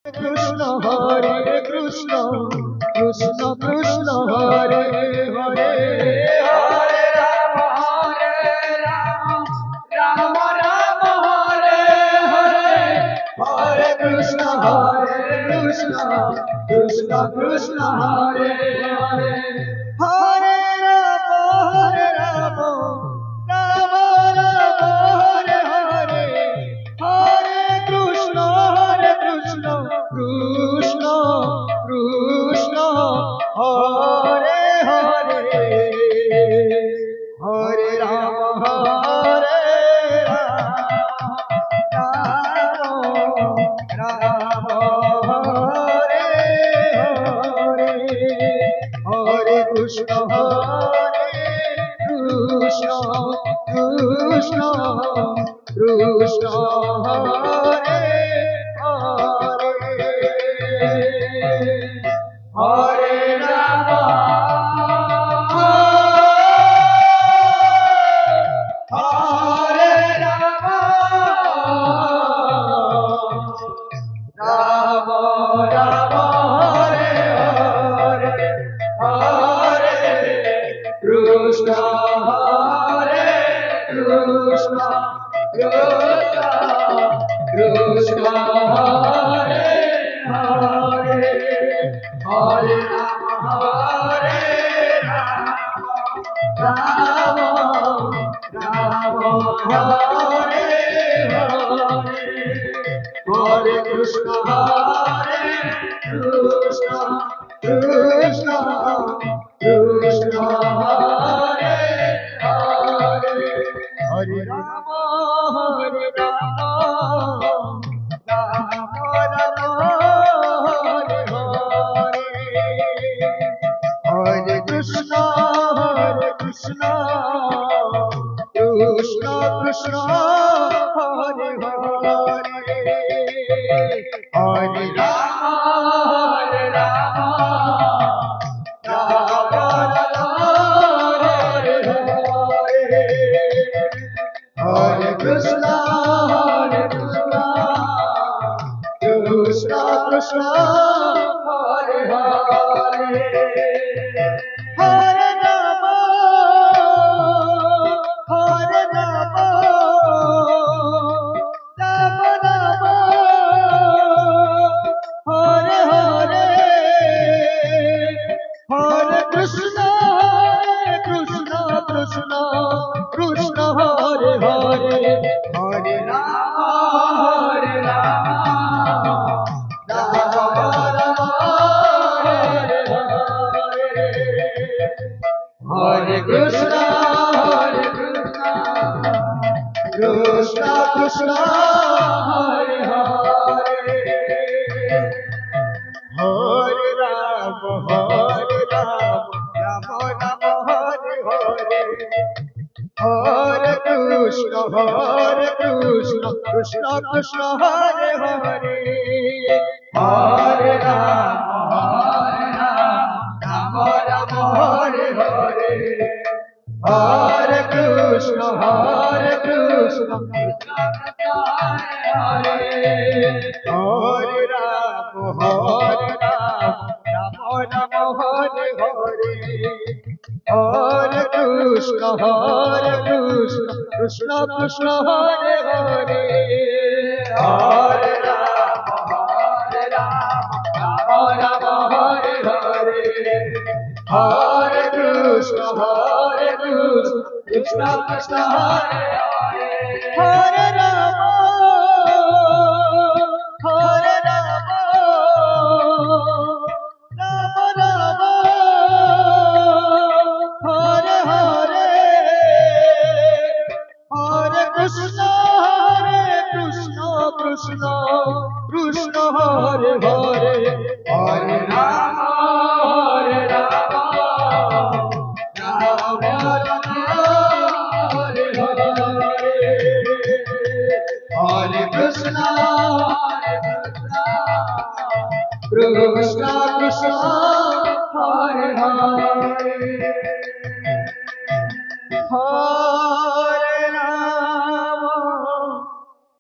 Krishna Hare Krishna Krishna Krishna Hare Hare Hare Rama Rama Hare Hare Hare Krishna Krishna Krishna Hare Hare Hare Rama Rama Rama Hare Hare Hare Krishna Krishna Krishna Hare Hare Hare Rama Rama Hare Hare Hare Krishna Krishna Krishna Hare Hare Rama Hare Rama Rama Rama Hare Hare Hare Krishna Krishna Krishna Hare Hare Hare Rama Rama Rama Hare Hare Hare Krishna Krishna Krishna Hare Hare Hare Rama Rama Rama Hare Krishna Krishna Krishna Hare Hare Hare Rama Rama Hare Hare Hare Krishna Krishna Krishna Hare Hare Hare Rama Rama Rama Hare Hare Hare Krishna Krishna Krishna Hare Hare Hare Rama Rama Rama Hare Hare Hare Krishna Krishna Krishna Hare Hare Hare Rama Rama Rama Hare Hare Hare Krishna Krishna Krishna Hare Hare Hare Rama Rama Rama Hare Hare Hare Krishna Krishna Krishna Hare Hare Rama Rama Rama Hare Hare Hare Krishna Krishna Krishna Hare Hare Hare Rama Rama Hare Hare Hare Krishna Krishna Krishna Hare Hare Hare Rama Rama Rama Hare Hare Hare Krishna Krishna Krishna Hare Hare Hare Rama Rama Hare Hare Hare Krishna Krishna Krishna Hare Hare